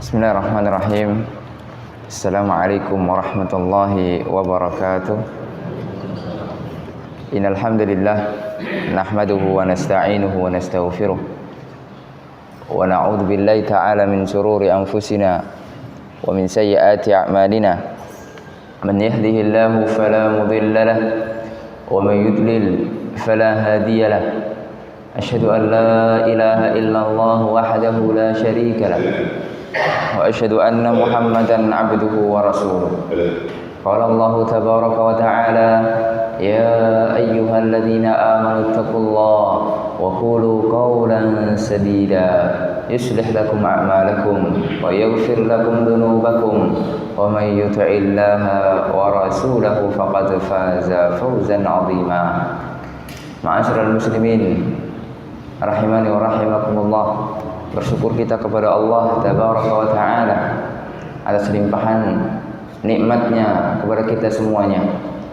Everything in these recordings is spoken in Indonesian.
Bismillahirrahmanirrahim. Assalamualaikum warahmatullahi wabarakatuh. Innal hamdalillah nahmaduhu wa nasta'inuhu wa nastaghfiruh wa na'udzu billahi ta'ala min shururi anfusina wa min sayyiati a'malina. Man yahdihillahu fala mudilla lahu wa man yudlil fala hadiya lahu. Asyhadu an la ilaha illallah wahdahu la syarika lahu wa asyhadu anna Muhammadan abduhu wa rasuluh. Qala Allah tabaraka wa ta'ala, ya ayyuhalladzina amanu taqullaha wa qulu qawlan sadida yuslih lakum a'malakum wa yaghfir lakum dhunubakum wa man yuti'illaha wa rasulahu faqad faza fawzan 'azima. Ma'asyiral muslimin rahimani wa rahimakumullah. Bersyukur kita kepada Allah tabaraka wa ta'ala atas limpahan nikmatnya kepada kita semuanya,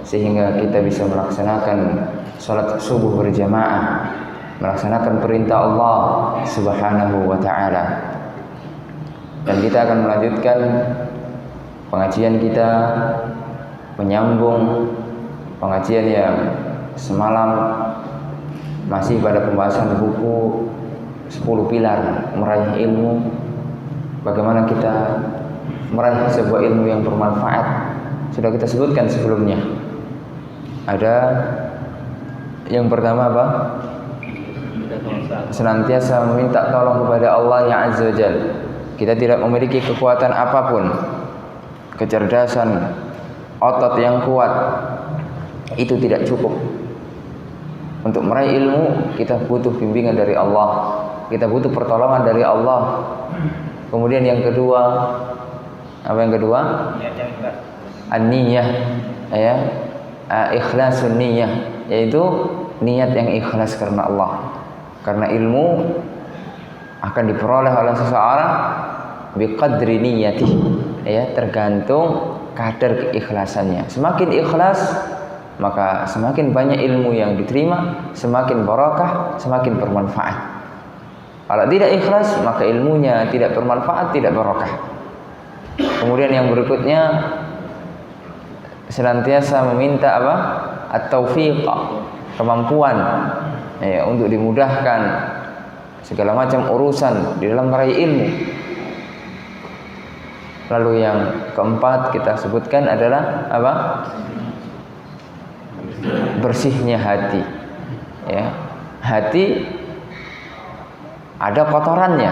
sehingga kita bisa melaksanakan salat subuh berjamaah, melaksanakan perintah Allah subhanahu wa ta'ala. Dan kita akan melanjutkan pengajian kita, menyambung pengajian yang semalam masih pada pembahasan buku 10 pilar meraih ilmu. Bagaimana kita meraih sebuah ilmu yang bermanfaat, sudah kita sebutkan sebelumnya. Ada yang pertama apa? Senantiasa meminta tolong kepada Allah yang Azza wa Jalla. Kita tidak memiliki kekuatan apapun, kecerdasan, otot yang kuat, itu tidak cukup. Untuk meraih ilmu kita butuh bimbingan dari Allah, kita butuh pertolongan dari Allah. Kemudian yang kedua, apa yang kedua? An-niyah, ya, ikhlasun niyah, yaitu niat yang ikhlas karena Allah. Karena ilmu akan diperoleh oleh seseorang biqadri niyatih, ya, tergantung kadar keikhlasannya. Semakin ikhlas, maka semakin banyak ilmu yang diterima, semakin barakah, semakin bermanfaat. Kalau tidak ikhlas, maka ilmunya tidak bermanfaat, tidak barakah. Kemudian yang berikutnya, senantiasa meminta apa? At-taufiq, kemampuan, ya, untuk dimudahkan segala macam urusan di dalam meraih ilmu. Lalu yang keempat kita sebutkan adalah apa? Bersihnya hati, ya. Hati ada kotorannya.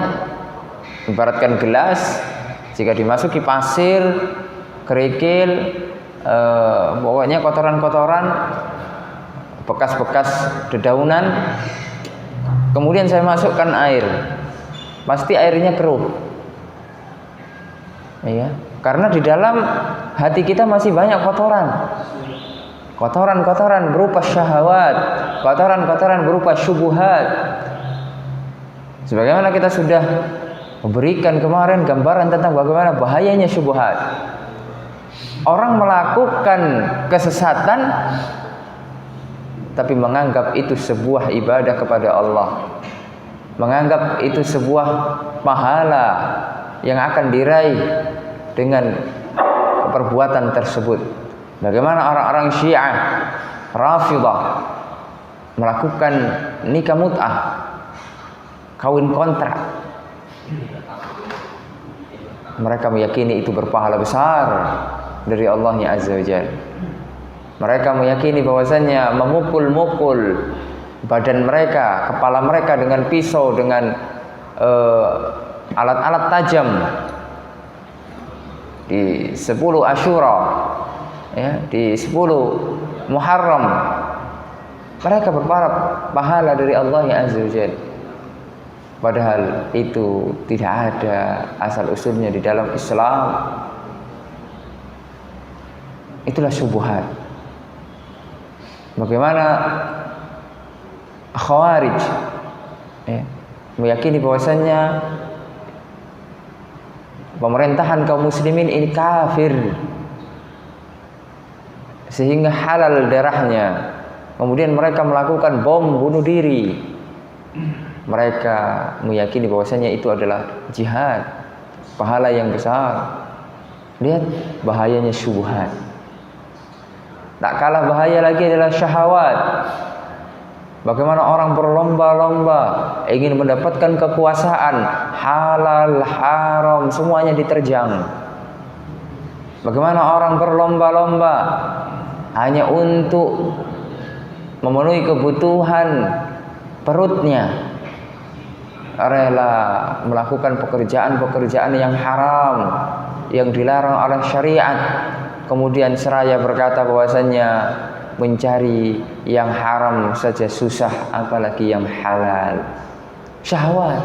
Ibaratkan gelas, jika dimasuki pasir, kerikil, pokoknya kotoran-kotoran, bekas-bekas dedaunan, kemudian saya masukkan air, pasti airnya keruh, ya. Karena di dalam hati kita masih banyak kotoran. Kotoran-kotoran berupa syahwat, kotoran-kotoran berupa syubhat. Sebagaimana kita sudah memberikan kemarin gambaran tentang bagaimana bahayanya syubhat. Orang melakukan kesesatan tapi menganggap itu sebuah ibadah kepada Allah, menganggap itu sebuah pahala yang akan diraih dengan perbuatan tersebut. Bagaimana orang-orang Syiah, Rafidah melakukan nikah mut'ah, kawin kontrak. Mereka meyakini itu berpahala besar dari Allah Azza wa Jalla. Mereka meyakini bahwasannya memukul-mukul badan mereka, kepala mereka dengan pisau, dengan alat-alat tajam di 10 Asyura, ya, di 10 Muharram, mereka berharap pahala dari Allah Azza wa Jalla. Padahal itu tidak ada asal usulnya di dalam Islam. Itulah syubhat. Bagaimana Khawarij, ya, meyakini bahwasannya pemerintahan kaum muslimin ini kafir, sehingga halal darahnya. Kemudian mereka melakukan bom bunuh diri. Mereka meyakini bahwasanya itu adalah jihad. pahala yang besar. Lihat bahayanya syubhat. Tak kalah bahaya lagi adalah syahwat. Bagaimana orang berlomba-lomba ingin mendapatkan kekuasaan, halal, haram, semuanya diterjang. Bagaimana orang berlomba-lomba hanya untuk memenuhi kebutuhan perutnya, rela melakukan pekerjaan-pekerjaan yang haram, yang dilarang oleh syariat, kemudian seraya berkata bahwasannya mencari yang haram saja susah, apalagi yang halal. Syahwat.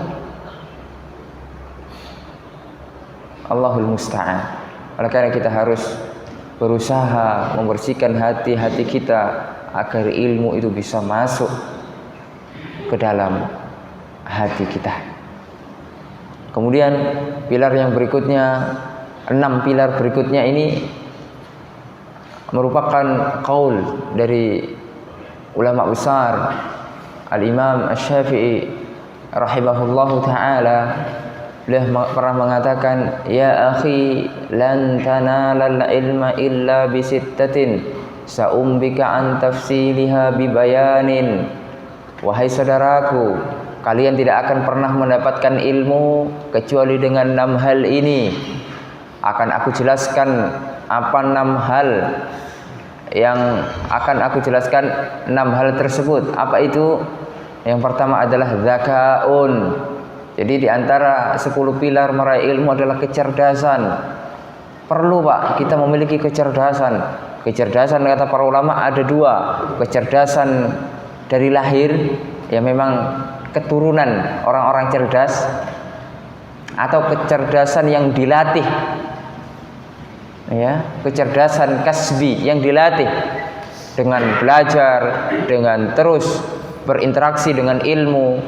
Allahul musta'an. Oleh karena kita harus berusaha membersihkan hati-hati kita agar ilmu itu bisa masuk ke dalam hati kita. Kemudian pilar yang berikutnya, 6 pilar berikutnya ini merupakan qaul dari ulama besar Al-Imam Asy-Syafi'i rahimahullahu taala. Beliau pernah mengatakan, ya akhi, lan tanalal ilma illa bisittatin sa'umbika an tafsiliha bibayanin. Wahai saudaraku, kalian tidak akan pernah mendapatkan ilmu kecuali dengan 6 hal ini. Akan aku jelaskan apa 6 hal yang akan aku jelaskan 6 hal tersebut. Apa itu? Yang pertama adalah zakaun. Jadi di antara 10 pilar meraih ilmu adalah kecerdasan. Perlu Pak kita memiliki kecerdasan. Kecerdasan kata para ulama ada 2. Kecerdasan dari lahir, ya memang keturunan orang-orang cerdas, atau kecerdasan yang dilatih. Ya, kecerdasan kasbi yang dilatih dengan belajar, dengan terus berinteraksi dengan ilmu.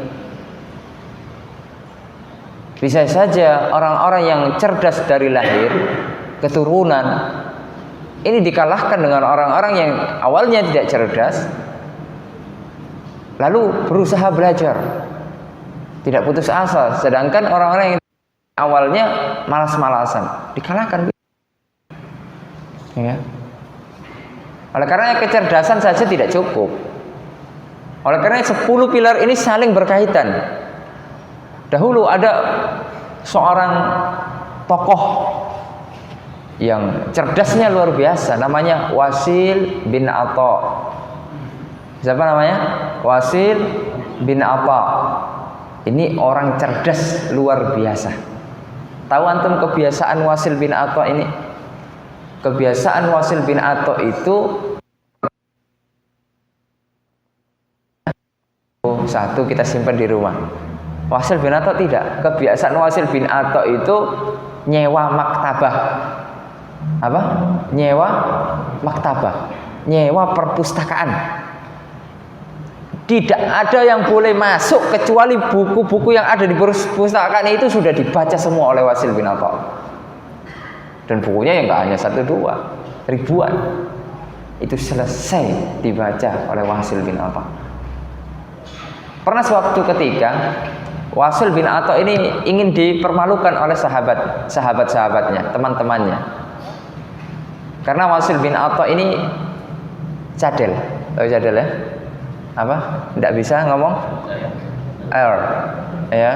Bisa saja orang-orang yang cerdas dari lahir, keturunan, ini dikalahkan dengan orang-orang yang awalnya tidak cerdas, lalu berusaha belajar, tidak putus asa. Sedangkan orang-orang yang awalnya malas-malasan, dikalahkan. Ya. Oleh karena kecerdasan saja tidak cukup. Oleh karena 10 pilar ini saling berkaitan. Dahulu ada seorang tokoh yang cerdasnya luar biasa, namanya Wasil bin Atha. Siapa namanya? Wasil bin Atha. Ini orang cerdas luar biasa. Tahu antum kebiasaan Wasil bin Atha ini? Kebiasaan Wasil bin Atha itu satu kita simpan di rumah. Wasil bin Atha tidak. Kebiasaan Wasil bin Atha itu nyewa maktabah. Apa? Nyewa maktabah. Nyewa perpustakaan. Tidak ada yang boleh masuk kecuali buku-buku yang ada di perpustakaan itu sudah dibaca semua oleh Wasil bin Atha. Dan bukunya yang nggak hanya 1-2, ribuan. Itu selesai dibaca oleh Wasil bin Atha. Pernah suatu ketika Wasil bin Atha ini ingin dipermalukan oleh sahabat-sahabatnya, teman-temannya. Karena Wasil bin Atha ini cadel. Tahu cadel ya? Apa? Tidak bisa ngomong R, ya.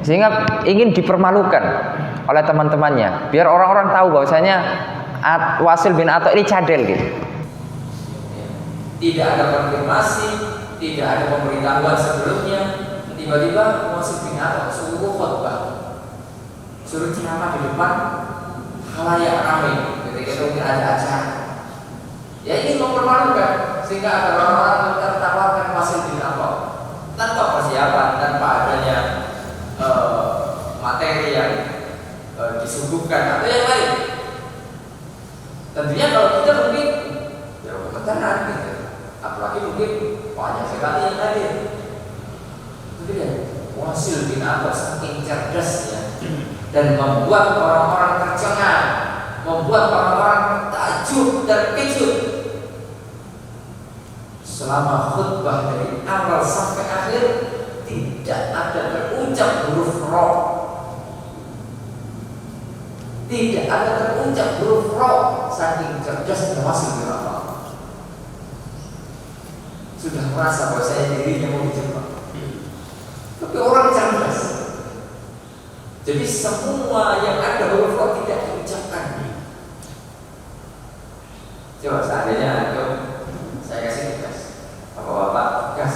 Sehingga ingin dipermalukan oleh teman-temannya, biar orang-orang tahu bahwasanya Wasil bin Atha ini cadel gitu. Tidak ada konfirmasi, tidak ada pemberitahuan sebelumnya. Tiba-tiba Wasil bin Atha suruh khutbah, suruh ceramah di depan khalayak ramai ketika itu ada acara. Ya ini mempermalukan sehingga agar orang-orang tertawakan Wasil bin Atha tanpa persiapan, tanpa adanya materi yang disuguhkan atau yang lain. Tentunya kalau kita mungkin ya kebetulan gitu, apalagi mungkin banyak sekali yang hadir. Kemudian Wasil bin Atha saking cerdasnya dan membuat orang-orang tercengang, membuat orang-orang takjub dan kejut. Selama khutbah dari awal sampai akhir tidak ada terucap huruf ra. ada terucap huruf ro, saking cerdas masuk di apa. Sudah merasa bahwa saya dirinya mau dijebak. Tapi orang cerdas. Jadi semua yang ada huruf ro tidak diucapkan. Coba seandainya saya kasih tugas, bapak-bapak tugas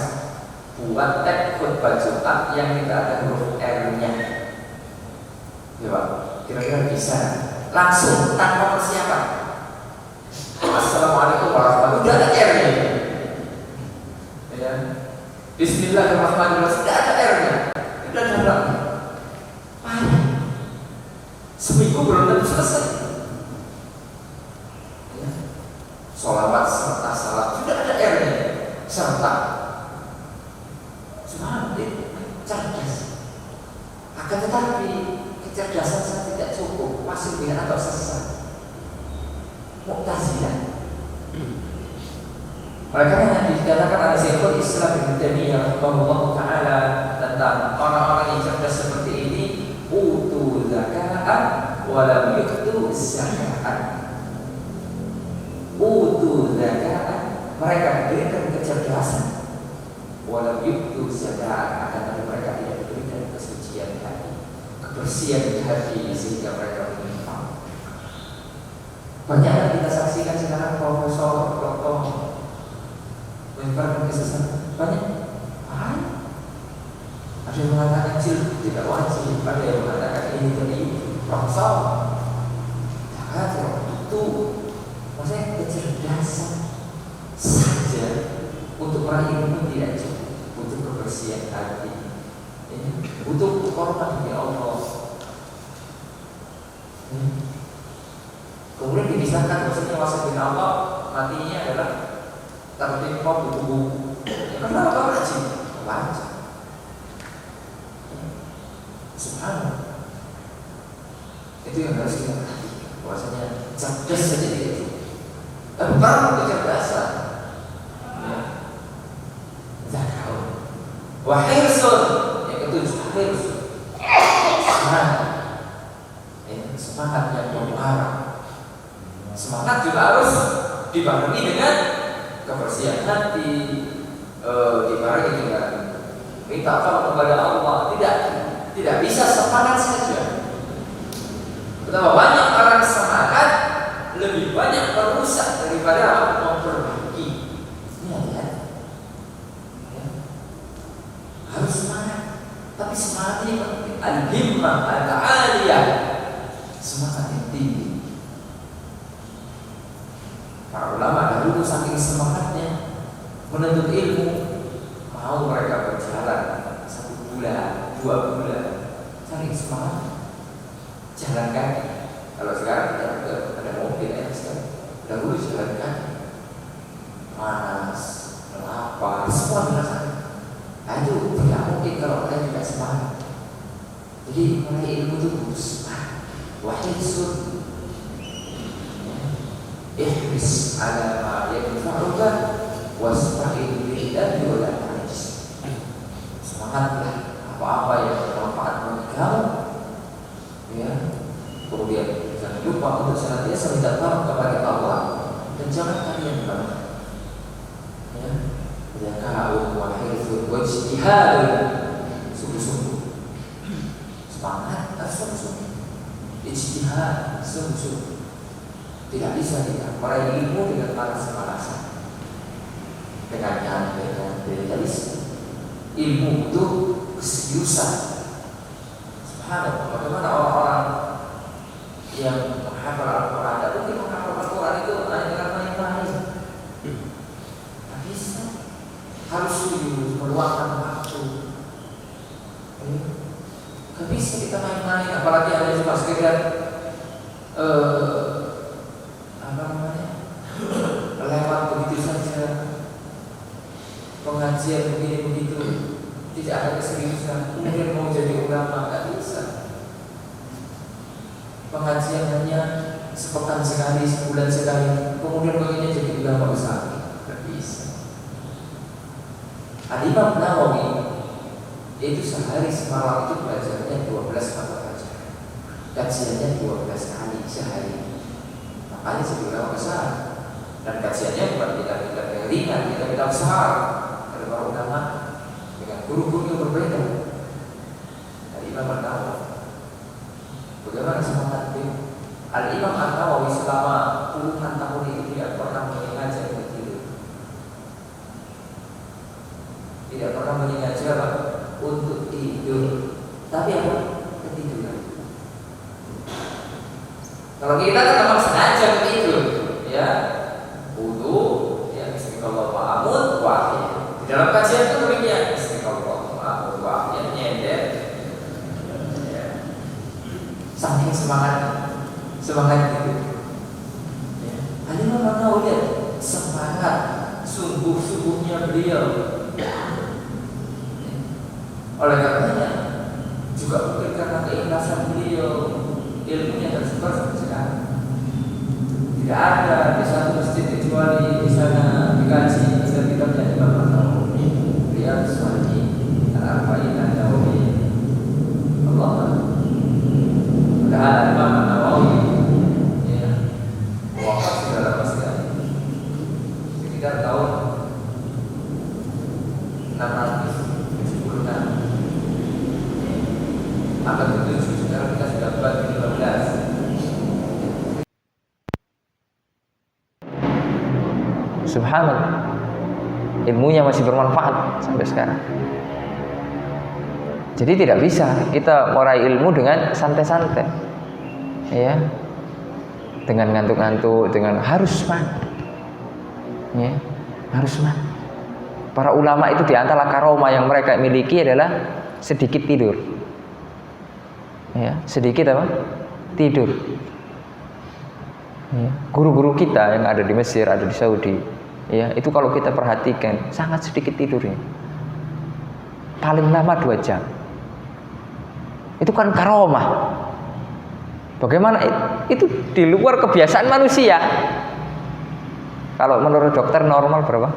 buat teks khutbah Jumat yang tidak ada huruf R-nya. Coba, kira-kira bisa langsung tanpa persiapan. Assalamualaikum warahmatullahi wabarakatuh. Tidak ada R-nya. Ya. Bismillahirrahmanirrahim. Tidak ada R-nya. Tidak ada R-nya. Seminggu belum tentu selesai. Ya. Sholawat serta salat tidak ada R-nya. Serta. Cuma cerdas. Akan tetapi kecerdasan saya tidak cukup, masih dengan atau sesat. Mu'tazilah. Mereka yang dikatakan oleh Syekhul Islam Ibnu Taimiyah rahimahullah taala tentang orang-orang yang cerdas seperti ini, utu zakatan wa lam yu'tu zakatan. Utu zakatan, mereka diberikan kecerdasan, wa lam yu'tu zakatan, akan mereka tidak diberikan kesucian hati, kebersihan hati sehingga mereka menyimpang. Banyak yang kita saksikan sekarang profesor, doktor menyebarkan kesesatan. Banyak. Ada yang mengatakan jil tidak wajib, ada yang mengatakan ini tadi profesor. Jangan itu, maksudnya kecerdasan saja untuk meraih ilmu tidak cukup, butuh kebersihan hati. Butuh hormat dari Allah. Kemudian dikisahkan maksudnya Wasif bin Allah matinya adalah tertimpa buku-buku. Ya kenapa wajib? Wajib. Subhanallah. Itu yang harus kita perhatikan. Bahwasanya cerdas saja tidak cukup. Tapi perlu kecerdasan. Ya. Zakau. Wahirsun. Hirsun, semangat, semangat yang memuara. Semangat juga harus dibarengi dengan kebersihan hati, dibarengi dengan minta tolong kepada Allah. Tidak bisa semangat saja. Betapa banyak orang semangat lebih banyak merusak daripada memperbaiki. Ini hati-hati. Harus semangat. Tapi semangat ini penting. Al-himmah al-aliyah, semangat yang tinggi. Para ulama dahulu saking semangatnya menuntut ilmu, mau mereka berjalan 1 bulan, 2 bulan, saking semangat jalan kaki. Kalau sekarang tidak ada mobil ya sekarang. Dahulu jalan kaki, panas, lapar, semua dirasakan. Nah itu tidak mungkin kalau kalian tidak semangat. Jadi meraih ilmu itu butuh semangat. Wahirsun, ihris ala ma yanfa'uka wasta'in billahi wa la ta'jis. Semangatlah apa-apa yang bermanfaat bagi kamu. Ya. Kemudian jangan lupa untuk senantiasa minta tolong kepada Allah dan jangan kalian bangga. Ya. Zaka'un wa hirsun wa ijtihadun, sungguh-sungguh semangat dan sungguh-sungguh ijtihad, sungguh-sungguh. Tidak bisa kita meraih ilmu dengan malas-malasan, dengan idealisme. Ilmu butuh keseriusan. Subhanallah, bagaimana orang-orang yang menghafal Al-Quran, tidak mungkin menghafal Al-Quran itu hanya dengan main-main. Tidak bisa. Harus serius, meluangkan waktu. Gak bisa kita main-main, apalagi ada cuma sekedar lewat begitu saja, pengajian begini begitu, tidak ada keseriusan. Kemudian mau jadi ulama gak bisa. Pengajian hanya sepekan sekali, sebulan sekali, kemudian pengennya jadi ulama besar, gak bisa. Al-Imam Nawawi itu sehari semalam itu belajarnya 12 mata pelajaran. kajiannya 12 kali sehari. Makanya sebenarnya besar. Dan kajiannya bukan kita yang ringan, kita besar. Ada para ulama dengan guru-guru yang berbeda. Dari Imam An-Nawawi. Bagaimana semangat dia? Al-Imam An-Nawawi selama puluhan tahun itu tidak pernah mengajar tidur. Tidak pernah mengajar untuk tidur. Tapi apa? Ketiduran. Kalau kita kan memang sengaja tidur, ya, wudu, ya, istiqomah ma'amud, wahya. Di dalam kajian itu demikian, istiqomah ma'amud, wahya, nyender. Ya. Saking semangat itu. Ya. Al-Imam An-Nawawi lihat semangat sungguh-sungguhnya beliau. Oleh karenanya juga mungkin karena keikhlasan beliau, ilmunya tersebar sampai sekarang. Tidak ada di satu masjid kecuali di sana dikaji kitab-kitabnya Imam An-Nawawi, Riyadhus Shalihin, Al-Arba'in An-Nawawi. Allah, padahal Imam An-Nawawi ya wafat sudah lama sekali, sekitar tahun 676. Abad ke-7, sekarang kita sudah abad ke-15. Subhanallah, ilmunya masih bermanfaat sampai sekarang. Jadi tidak bisa kita meraih ilmu dengan santai-santai, ya, dengan ngantuk-ngantuk, dengan harus semangat, ya, harus semangat. Para ulama itu di antara karomah yang mereka miliki adalah sedikit tidur, ya, sedikit apa? Tidur. Ya. Guru-guru kita yang ada di Mesir, ada di Saudi, ya, itu kalau kita perhatikan sangat sedikit tidurnya, paling lama 2 jam. Itu kan karomah. Bagaimana itu di luar kebiasaan manusia. Kalau menurut dokter normal berapa?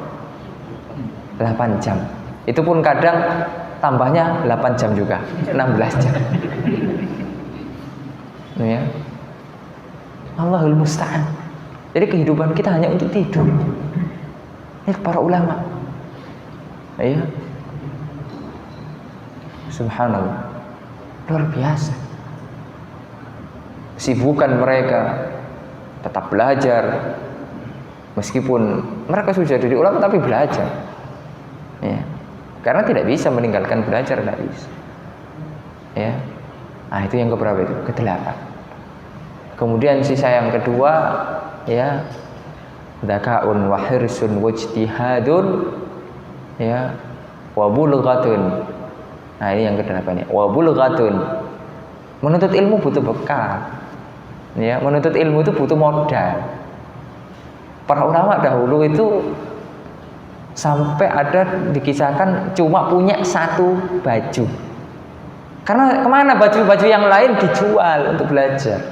8 jam. Itu pun kadang tambahnya 8 jam juga, 16 jam. Ya. Allahul musta'an. Jadi kehidupan kita hanya untuk tidur. Ini para ulama. Ya. Subhanallah. Luar biasa. Sibukan mereka tetap belajar. Meskipun mereka sudah jadi ulama tapi belajar. Ya. Karena tidak bisa meninggalkan belajar, tidak bisa. Ya. Nah, itu yang keberapa itu? Ke-8. Kemudian sisa yang kedua, ya, dzakaun wa hirsun wajtihadun, ya, wa bulghatun. Nah, ini yang ke-8 ya. Wa bulghatun. Menuntut ilmu butuh bekal. Ya, menuntut ilmu itu butuh modal. Para ulama dahulu itu sampai ada dikisahkan cuma punya 1 baju. Karena kemana baju-baju yang lain dijual untuk belajar.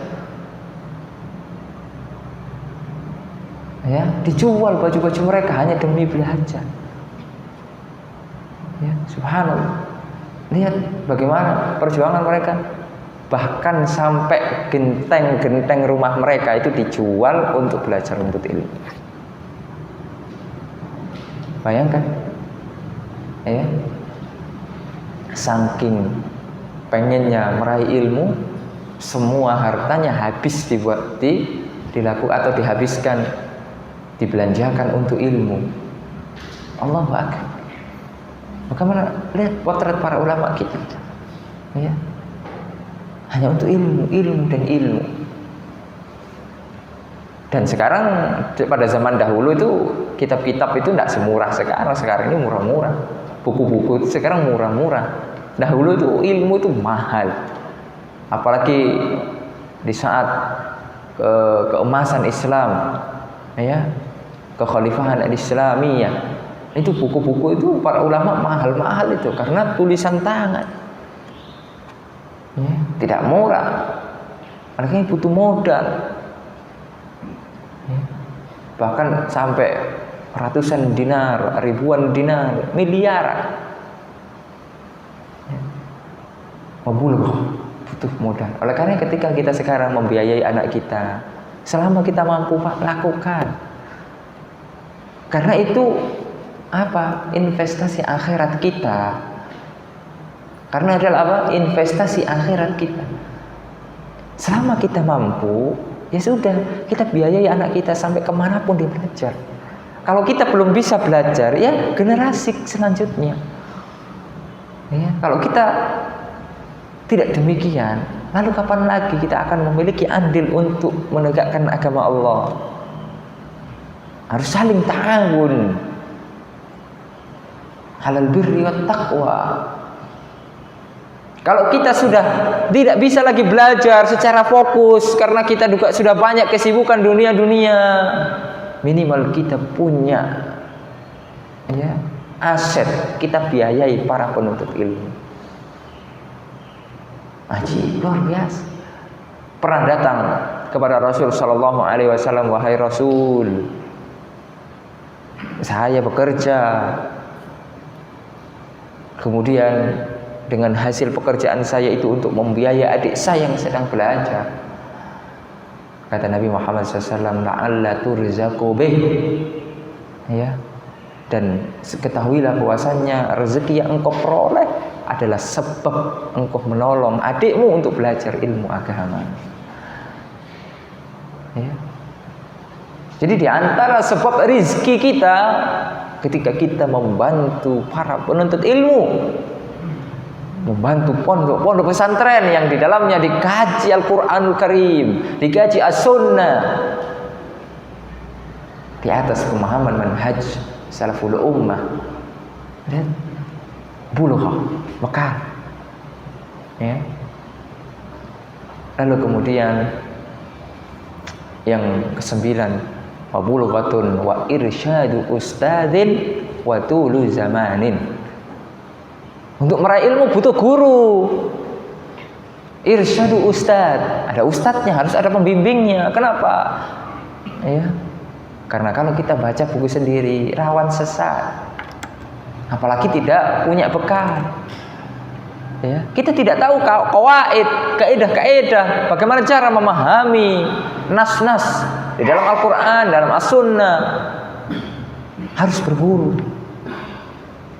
Ya, dijual baju-baju mereka hanya demi belajar. Ya, subhanallah. Lihat bagaimana perjuangan mereka. Bahkan sampai genteng-genteng rumah mereka itu dijual untuk belajar menuntut ilmu. Bayangkan, ya, saking pengennya meraih ilmu, semua hartanya habis dilakukan atau dihabiskan, dibelanjakan untuk ilmu. Allahu akbar. Bagaimana lihat potret para ulama kita, ya, hanya untuk ilmu dan ilmu. Dan sekarang pada zaman dahulu itu kitab-kitab itu tidak semurah sekarang. Sekarang ini murah-murah. Buku-buku itu sekarang murah-murah. Dahulu itu ilmu itu mahal. Apalagi di saat keemasan Islam, ya, kekhalifahan al-Islamiyah. Itu buku-buku itu para ulama mahal-mahal itu karena tulisan tangan. Ya, tidak murah. Makanya butuh modal. Ya, bahkan sampai ratusan dinar, ribuan dinar, miliaran. Ya. Mabulghah, butuh modal. Oleh karena ketika kita sekarang membiayai anak kita, selama kita mampu Pak, lakukan. Karena itu apa? Investasi akhirat kita. Karena adalah apa? Investasi akhirat kita. Selama kita mampu, ya sudah, kita biayai anak kita sampai kemanapun dia belajar. Kalau kita belum bisa belajar, ya generasi selanjutnya. Ya, kalau kita tidak demikian, lalu kapan lagi kita akan memiliki andil untuk menegakkan agama Allah? Harus saling ta'awun alal birri wat taqwa. Kalau kita sudah tidak bisa lagi belajar secara fokus karena kita juga sudah banyak kesibukan dunia-dunia, minimal kita punya ya aset, kita biayai para penuntut ilmu. Ajib, luar biasa. Pernah datang kepada Rasul sallallahu alaihi wasallam, wahai Rasul, saya bekerja, kemudian dengan hasil pekerjaan saya itu untuk membiayai adik saya yang sedang belajar. Kata Nabi Muhammad SAW, la'alla turzaqu bih. Ya. Dan ketahuilah bahwasannya rezeki yang engkau peroleh adalah sebab engkau menolong adikmu untuk belajar ilmu agama. Ya. Jadi di antara sebab rezeki kita ketika kita membantu para penuntut ilmu, membantu pondok-pondok pesantren yang di dalamnya dikaji Al-Qur'anul Karim, dikaji As-Sunnah di atas pemahaman manhaj salaful ummah dan bulughah Mekah. Ya. Lalu kemudian yang kesembilan, wa bulughatun wa irsyadu ustadzin wa tulu zamanin. Untuk meraih ilmu butuh guru. Irsyadu ustadz, ada ustadznya, harus ada pembimbingnya. Kenapa? Ya. Karena kalau kita baca buku sendiri rawan sesat. Apalagi tidak punya bekal. Ya, kita tidak tahu qawaid, kaidah-kaidah, bagaimana cara memahami nas-nas di dalam Al-Qur'an, dalam As-Sunnah. Harus berburu.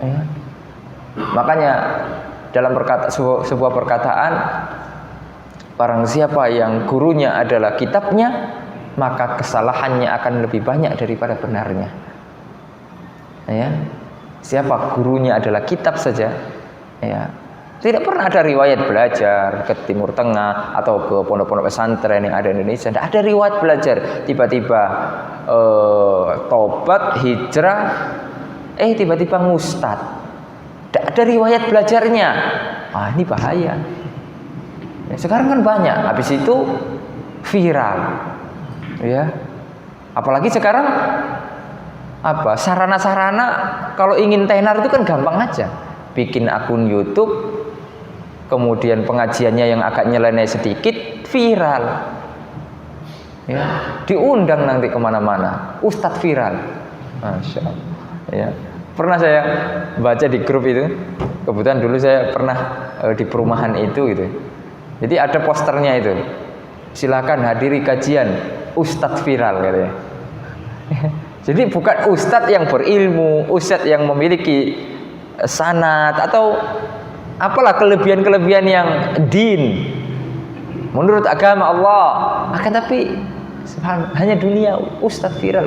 Ya. Makanya dalam sebuah perkataan, barang siapa yang gurunya adalah kitabnya, maka kesalahannya akan lebih banyak daripada benarnya. Ya. Siapa gurunya adalah kitab saja, ya. Tidak pernah ada riwayat belajar ke Timur Tengah atau ke pondok-pondok pesantren yang ada di Indonesia. Tidak ada riwayat belajar. Tiba-tiba tobat, hijrah, tiba-tiba ngustad. Tidak ada riwayat belajarnya. Ini bahaya. Ya, sekarang kan banyak. Habis itu viral. Ya. Apalagi sekarang sarana-sarana kalau ingin tenar itu kan gampang aja. Bikin akun YouTube, kemudian pengajiannya yang agak nyeleneh sedikit, viral. Ya, diundang nanti kemana-mana, Ustadz viral. Masya Allah. Ya. Pernah saya baca di grup itu, kebetulan dulu saya pernah di perumahan itu gitu. Jadi ada posternya itu, silakan hadiri kajian Ustadz viral katanya. Jadi bukan ustadz yang berilmu, ustadz yang memiliki sanad atau apalah kelebihan-kelebihan yang din menurut agama Allah, akan tapi hanya dunia ustadz viral.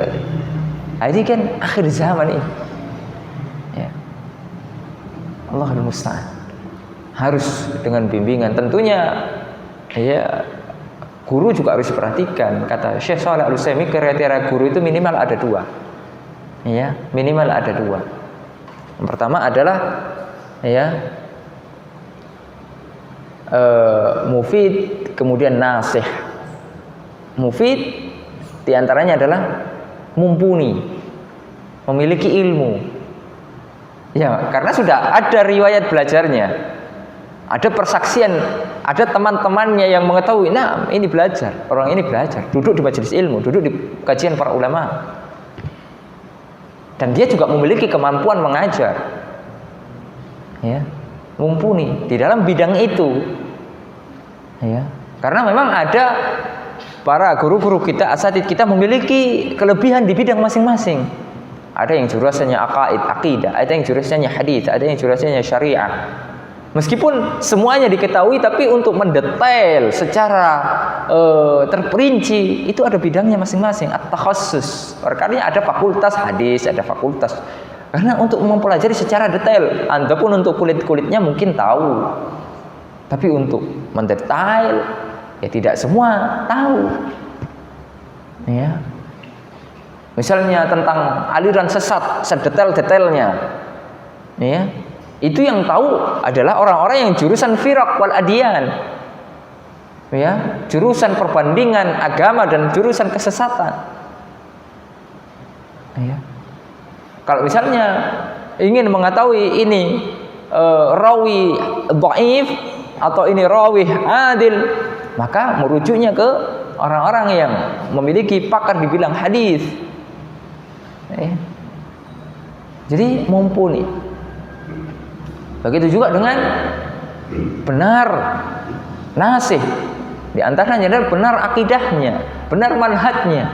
Ini kan akhir zaman ini. Ya. Allahul musta'an. Harus dengan bimbingan tentunya. Ya. Guru juga harus diperhatikan. Kata Syekh Shalih Al-Utsaimin, kriteria guru itu minimal ada 2. Ya, minimal ada 2. Yang pertama adalah mufid, kemudian nasih. Mufid diantaranya adalah mumpuni, memiliki ilmu. Ya, karena sudah ada riwayat belajarnya. Ada persaksian, ada teman-temannya yang mengetahui, nah ini belajar, orang ini belajar, duduk di majelis ilmu, duduk di kajian para ulama. Dan dia juga memiliki kemampuan mengajar. Ya, mumpuni di dalam bidang itu. Ya. Karena memang ada para guru-guru kita, asatidz kita memiliki kelebihan di bidang masing-masing. Ada yang jurusannya akidah, ada yang jurusannya hadis, ada yang jurusannya syariah. Meskipun semuanya diketahui, tapi untuk mendetail secara terperinci itu ada bidangnya masing-masing. At-takhassus. Makanya ada fakultas hadis, ada fakultas. Karena untuk mempelajari secara detail, Anda pun untuk kulit-kulitnya mungkin tahu. Tapi untuk mendetail, ya tidak semua tahu. Ya. Misalnya tentang aliran sesat sedetail-detailnya. Ya. Itu yang tahu adalah orang-orang yang jurusan firaq wal adyan. Ya, jurusan perbandingan agama dan jurusan kesesatan. Ya. Kalau misalnya ingin mengetahui ini rawi dhaif atau ini rawi adil, maka merujuknya ke orang-orang yang memiliki pakar di bidang hadis. Jadi mumpuni. Begitu juga dengan benar nasih. Di antaranya adalah benar akidahnya, benar manhajnya,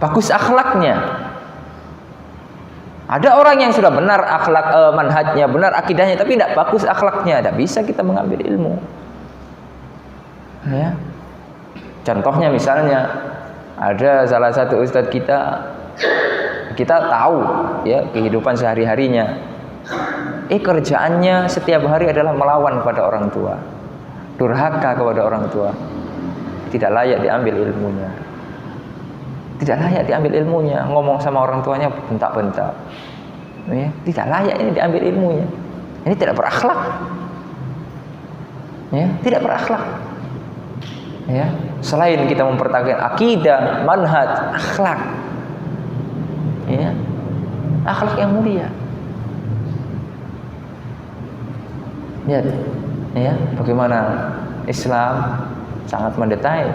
bagus akhlaknya. Ada orang yang sudah benar akhlak manhajnya, benar akidahnya, tapi tidak bagus akhlaknya, tidak bisa kita mengambil ilmu. Ya. Contohnya misalnya ada salah satu ustadz kita tahu ya kehidupan sehari-harinya. Kerjaannya setiap hari adalah melawan pada orang tua, durhaka kepada orang tua. Tidak layak diambil ilmunya. Tidak layak diambil ilmunya, ngomong sama orang tuanya bentak-bentak. Ya, tidak layak ini diambil ilmunya. Ini tidak berakhlak. Ya, tidak berakhlak. Ya, selain kita mempertahankan akidah, manhaj, akhlak. Ya. Akhlak yang mulia. Lihat, ya, bagaimana Islam sangat mendetail.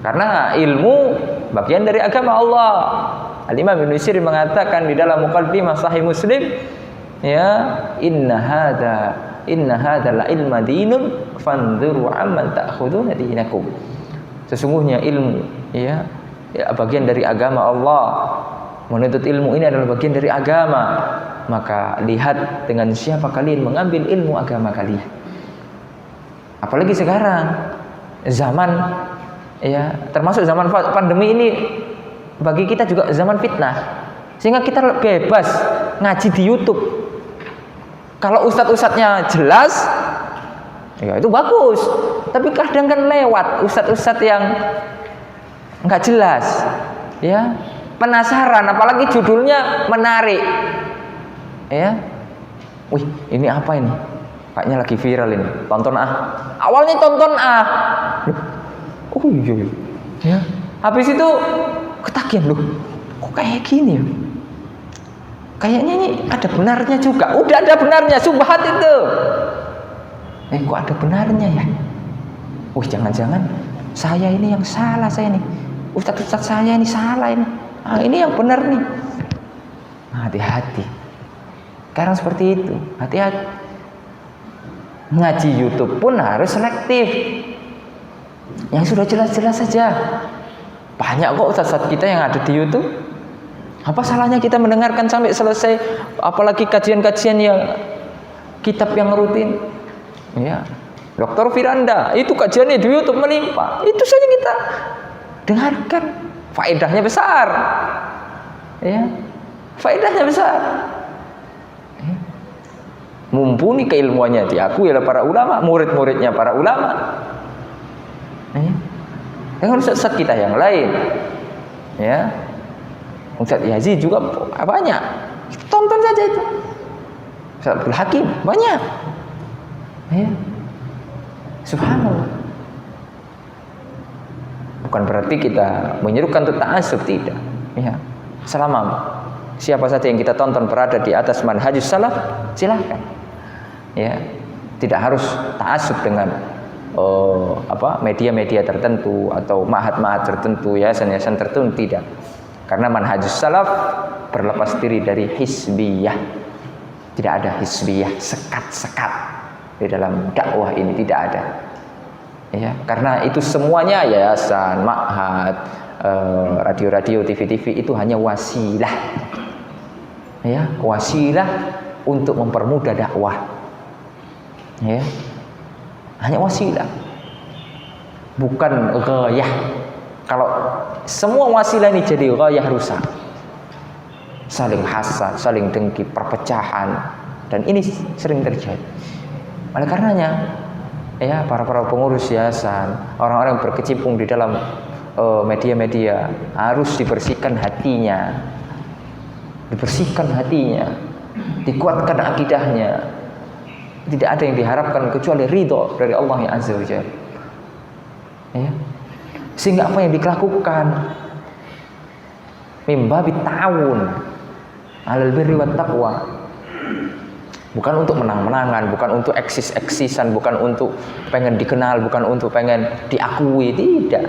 Karena ilmu bagian dari agama Allah. Al-Imam Ibnu Sirin mengatakan di dalam muqaddimah Sahih Muslim, ya, inna hadza la ilma dinun fanzuru amman ta'khuduna dinakum. Sesungguhnya ilmu, ya, bagian dari agama Allah. Menuntut ilmu ini adalah bagian dari agama. Maka lihat dengan siapa kalian mengambil ilmu agama kalian. Apalagi sekarang zaman, ya, termasuk zaman pandemi ini bagi kita juga zaman fitnah. Sehingga kita bebas ngaji di YouTube. Kalau ustadz-ustadznya jelas, ya itu bagus. Tapi kadang kan lewat ustadz-ustadz yang nggak jelas, ya, penasaran, apalagi judulnya menarik, ya, wih ini apa ini? Kayaknya lagi viral ini, tonton ah. Awalnya tonton ah, oh iya, ya. Habis itu ketagihan loh, kok kayak gini ya? Kayaknya ini ada benarnya juga. Udah ada benarnya, subhat itu. Kok ada benarnya ya? Jangan-jangan saya ini yang salah, saya nih. Ustadz saya ini salah ini. Ini yang benar nih. Hati-hati. Sekarang seperti itu, hati-hati. Ngaji YouTube pun harus selektif. Yang sudah jelas-jelas saja. Banyak kok ustadz kita yang ada di YouTube. Apa salahnya kita mendengarkan sampai selesai? Apalagi kajian-kajian yang kitab yang rutin. Ya, Dr. Firanda itu kajiannya di YouTube melimpah. Itu saja kita dengarkan. Faedahnya besar. Ya, faedahnya besar. Ya. Mumpuni keilmuannya diakui oleh para ulama, murid-muridnya para ulama. Ya. Dengan ustadz kita yang lain. Ya. Ustadz Yazid juga banyak. Kita tonton saja itu. Ustadz Abdul Hakim banyak. Ya. Subhanallah. Bukan berarti kita menyerukan untuk ta'assub, tidak. Ya. Selama siapa saja yang kita tonton berada di atas manhajus salaf, silakan. Ya. Tidak harus ta'assub dengan media-media tertentu atau ma'had-ma'had tertentu, yayasan-yayasan tertentu, tidak. Karena manhajus salaf berlepas diri dari hizbiyah. Tidak ada hizbiyah, sekat-sekat. di dalam dakwah ini, tidak ada. Ya, karena itu semuanya yayasan, ma'had, radio-radio, TV-TV itu hanya wasilah. Ya, wasilah untuk mempermudah dakwah. Ya. Hanya wasilah. Bukan ghayah. Kalau semua wasilah ini jadi ghayah, rusak. Saling hasad, saling dengki, perpecahan, dan ini sering terjadi. Oleh karenanya, ya para pengurus yayasan, orang-orang yang berkecimpung di dalam media-media harus dibersihkan hatinya, dikuatkan akidahnya. Tidak ada yang diharapkan kecuali ridho dari Allah yang Azza wa Jalla. Ya. Sehingga apa yang dilakukan mimbabi ta'awun 'alal birri wat taqwa, bukan untuk menang-menangan, bukan untuk eksis-eksisan, bukan untuk pengen dikenal, bukan untuk pengen diakui, tidak.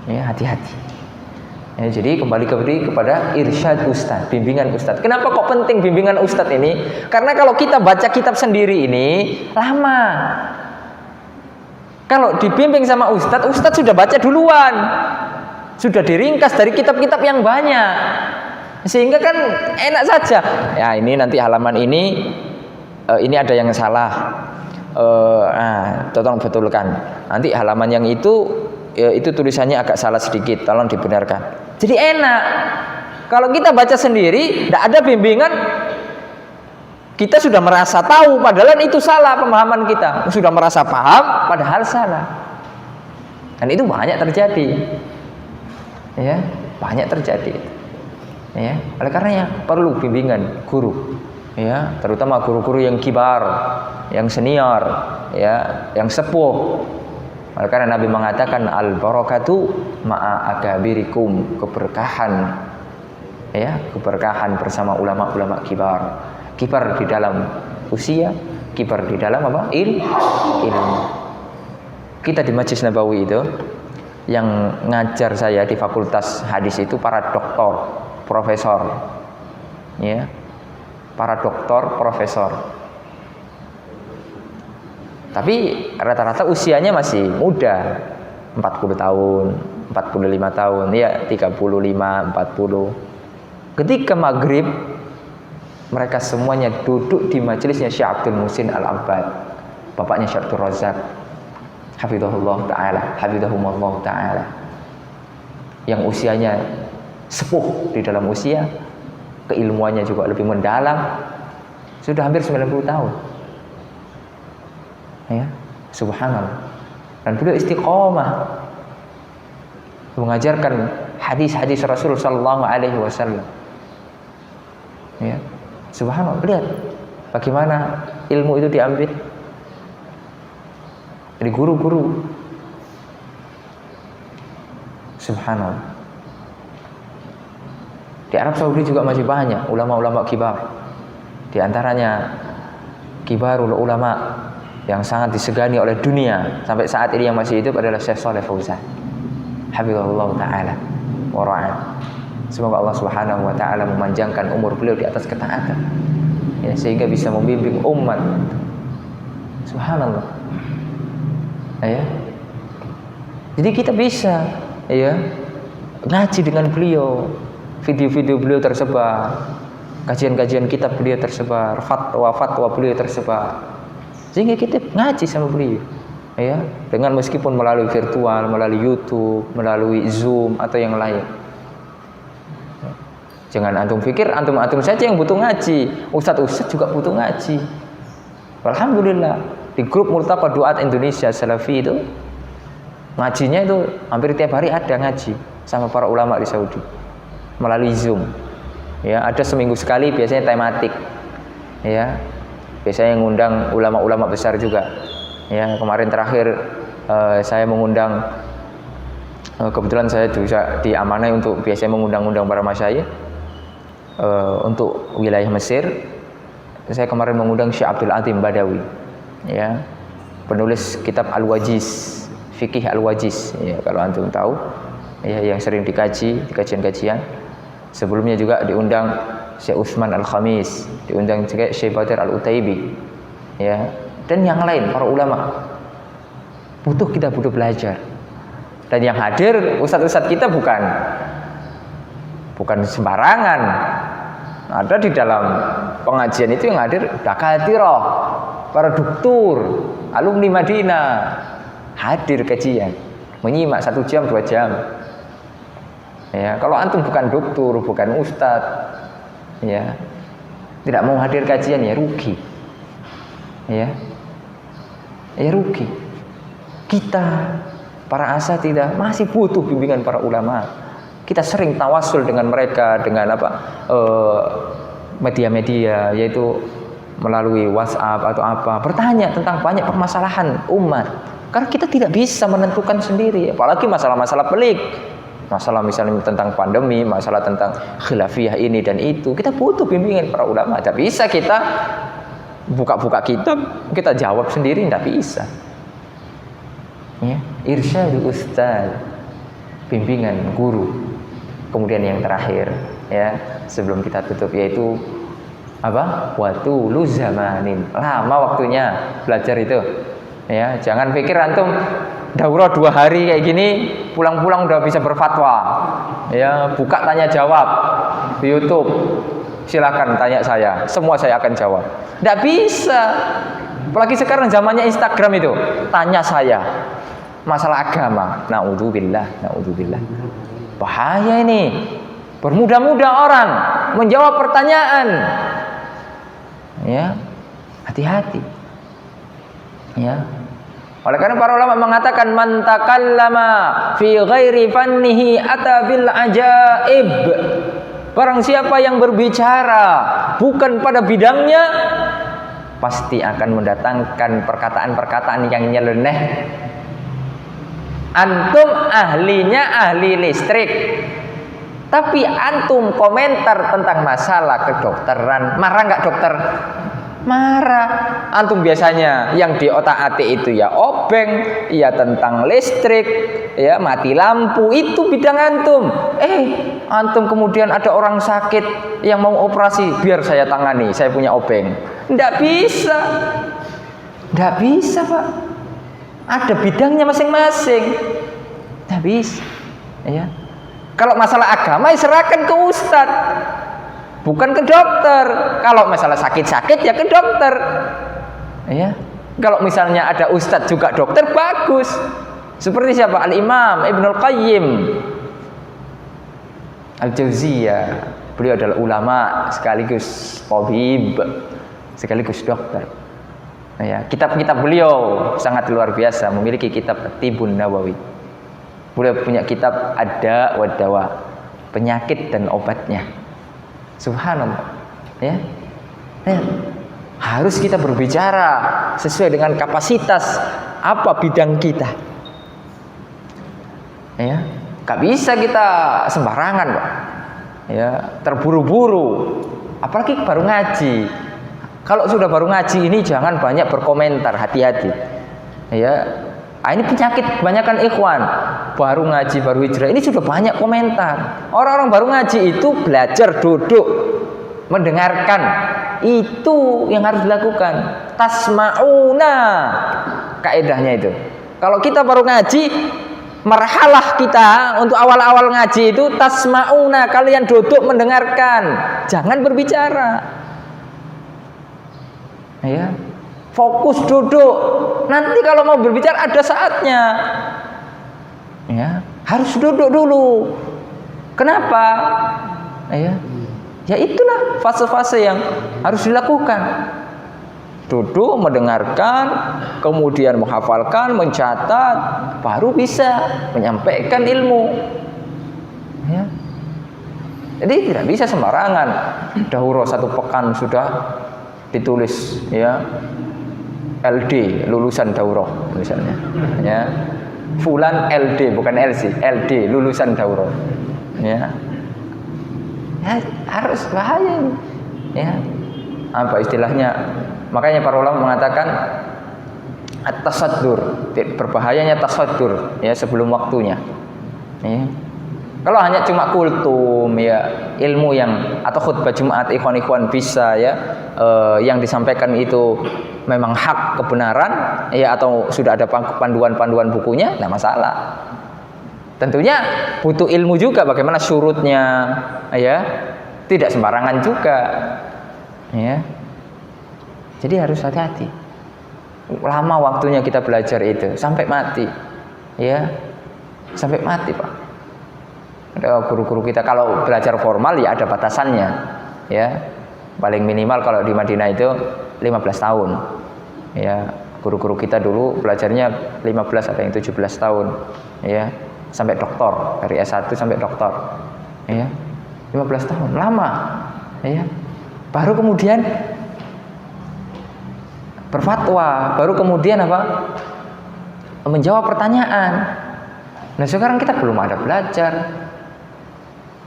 Ya, hati-hati. Ya, jadi kembali kepada irsyad ustadz, bimbingan ustadz. Kenapa kok penting bimbingan ustadz ini? Karena kalau kita baca kitab sendiri ini lama. Kalau dibimbing sama ustadz, ustadz sudah baca duluan, sudah diringkas dari kitab-kitab yang banyak, sehingga kan enak saja. Ya, ini nanti halaman ini ada yang salah. Tolong betulkan. Nanti halaman yang itu tulisannya agak salah sedikit, tolong dibenarkan. Jadi enak. Kalau kita baca sendiri, tidak ada bimbingan, kita sudah merasa tahu, padahal itu salah pemahaman kita. Sudah merasa paham, padahal salah. Dan itu banyak terjadi. Ya, banyak terjadi. Ya, oleh karenanya perlu bimbingan guru. Ya, terutama guru-guru yang kibar, yang senior, ya, yang sepuh. Karena Nabi mengatakan al-barakatu ma'a akabirikum, keberkahan, ya, keberkahan bersama ulama-ulama kibar. Kibar di dalam usia, kibar di dalam apa? Ilmu. Kita di Masjid Nabawi itu yang ngajar saya di fakultas hadis itu para doktor, profesor. Ya. Para doktor, profesor. Tapi rata-rata usianya masih muda, 40 tahun, 45 tahun, ya 35, 40. Ketika maghrib, mereka semuanya duduk di majelisnya Syekh Abdul Muhsin Al-Abbad, bapaknya Syekh Abdul Razak, hafizahullah ta'ala, yang usianya sepuh di dalam usia, keilmuannya juga lebih mendalam, sudah hampir 90 tahun. Ya, subhanallah. Dan beliau istiqomah mengajarkan hadis-hadis Rasul sallallahu alaihi wasallam. Ya, subhanallah. Lihat bagaimana ilmu itu diambil dari guru-guru. Subhanallah. Di Arab Saudi juga masih banyak ulama-ulama kibar. Di antaranya kibarul ulama yang sangat disegani oleh dunia sampai saat ini yang masih hidup adalah Syekh Shalih Fauzan, hafizahullah ta'ala wa ra'ah. Semoga Allah Subhanahu wa taala memanjangkan umur beliau di atas ketaatan, ya, sehingga bisa membimbing umat. Subhanallah. Ya. Jadi kita bisa, ya, ngaji dengan beliau, video-video beliau tersebar, kajian-kajian kitab beliau tersebar, fatwa-fatwa beliau tersebar. Sehingga kita ngaji sama beliau, ya, dengan meskipun melalui virtual, melalui YouTube, melalui Zoom atau yang lain. Jangan antum pikir antum saja yang butuh ngaji, ustadz juga butuh ngaji. Alhamdulillah di grup Multaqa Duat Indonesia Salafi itu ngajinya itu hampir tiap hari ada ngaji sama para ulama di Saudi melalui Zoom. Ya, ada seminggu sekali, biasanya tematik. Ya. Biasanya ngundang ulama-ulama besar juga. Ya, kemarin terakhir saya mengundang, kebetulan saya juga diamanai untuk biasanya mengundang para masyayikh untuk wilayah Mesir. Saya kemarin mengundang Syekh Abdul Azim Badawi, ya, penulis kitab Al-Wajiz, Fikih Al-Wajiz, ya, kalau antum tahu, ya, yang sering dikaji di kajian-kajian. Sebelumnya juga diundang Syekh Utsman Al-Khamis, diundang juga Syekh Badr Al-Utaibi, ya, dan yang lain para ulama. Kita butuh belajar. Dan yang hadir ustadz-ustadz kita bukan sembarangan. Ada di dalam pengajian itu yang hadir dakatirah, para doktor, alumni Madinah hadir kajian, menyimak 1 jam 2 jam. Ya, kalau antum bukan doktor, bukan ustadz, ya, tidak mau hadir kajian, ya rugi. Ya rugi. Kita para asatidzah masih butuh bimbingan para ulama. Kita sering tawasul dengan mereka dengan media-media, yaitu melalui WhatsApp atau apa, bertanya tentang banyak permasalahan umat. Karena kita tidak bisa menentukan sendiri, apalagi masalah-masalah pelik. Masalah misalnya tentang pandemi, masalah tentang khilafiyah ini dan itu, kita butuh bimbingan para ulama. Tidak bisa kita buka-buka kitab, kita jawab sendiri, tidak bisa. Ya, irsyadu ustaz, bimbingan guru. Kemudian yang terakhir, ya, sebelum kita tutup, yaitu apa? Watulu zamanin, lama waktunya belajar itu. Ya, jangan pikir antum daurah 2 hari kayak gini, pulang-pulang udah bisa berfatwa. Ya, buka tanya jawab di YouTube, silakan tanya saya, semua saya akan jawab. Tidak bisa. Apalagi sekarang zamannya Instagram itu, tanya saya masalah agama. Naudzubillah. Bahaya ini. Bermudah-mudah orang menjawab pertanyaan. Ya, hati-hati. Ya. Oleh karena para ulama mengatakan man takallama fi ghairi fannihi ata bil ajaib. Barang siapa yang berbicara bukan pada bidangnya, pasti akan mendatangkan perkataan-perkataan yang nyeleneh. Antum ahlinya ahli listrik, tapi antum komentar tentang masalah kedokteran, marah nggak dokter? Marah. Antum biasanya yang di otak-atik itu ya obeng, ya tentang listrik, ya mati lampu, itu bidang antum. Antum kemudian ada orang sakit yang mau operasi, biar saya tangani, saya punya obeng. Nggak bisa, Pak. Ada bidangnya masing-masing. Nggak bisa. Ya. Kalau masalah agama, serahkan ke ustadz, bukan ke dokter. Kalau masalah sakit-sakit ya ke dokter. Ya. Kalau misalnya ada ustadz juga dokter, bagus. Seperti siapa? Al-Imam Ibnul Qayyim Al-Jauziyah. Beliau adalah ulama sekaligus tabib, sekaligus dokter. Ya, kitab-kitab beliau sangat luar biasa, memiliki kitab Tibun Nawawi. Beliau punya kitab Ada wa Dawa, penyakit dan obatnya. Subhanallah. Ya. Harus kita berbicara sesuai dengan kapasitas apa bidang kita. Ya, gak bisa kita sembarangan, Pak. Ya, terburu-buru. Apalagi baru ngaji. Kalau sudah baru ngaji ini jangan banyak berkomentar, hati-hati. Ya, ini penyakit kebanyakan ikhwan. Baru ngaji, baru hijrah, ini sudah banyak komentar. Orang-orang baru ngaji itu belajar, duduk, mendengarkan. Itu yang harus dilakukan. Tasma'una, kaedahnya itu. Kalau kita baru ngaji, marhalah kita untuk awal-awal ngaji itu tasma'una, kalian duduk mendengarkan, jangan berbicara. Ya, fokus duduk. Nanti kalau mau berbicara ada saatnya. Ya, harus duduk dulu. Kenapa? Ya itulah fase-fase yang harus dilakukan. Duduk, mendengarkan, kemudian menghafalkan, mencatat, baru bisa menyampaikan ilmu. Ya. Jadi tidak bisa sembarangan. Daurah 1 pekan sudah ditulis, ya, LD, lulusan daurah misalnya, ya, fulan LD bukan LC, LD, lulusan daurah, ya, harus bahaya, ya, apa istilahnya? Makanya para ulama mengatakan at-tasaddur, berbahayanya tasaddur, ya, sebelum waktunya, ya. Kalau hanya cuma kultum ya, ilmu yang atau khutbah Jumat ikhwan-ikhwan bisa ya, yang disampaikan itu memang hak kebenaran ya, atau sudah ada panduan-panduan bukunya, tidak masalah. Tentunya butuh ilmu juga bagaimana syurutnya ya, tidak sembarangan juga ya. Jadi harus hati-hati. Lama waktunya kita belajar itu sampai mati ya, sampai mati Pak. Ada guru-guru kita kalau belajar formal ya ada batasannya ya, paling minimal kalau di Madinah itu 15 tahun ya. Guru-guru kita dulu belajarnya 15, ada yang 17 tahun ya, sampai doktor, dari S1 sampai doktor ya, 15 tahun, lama ya. Baru kemudian berfatwa, baru kemudian apa, menjawab pertanyaan. Nah sekarang kita belum ada belajar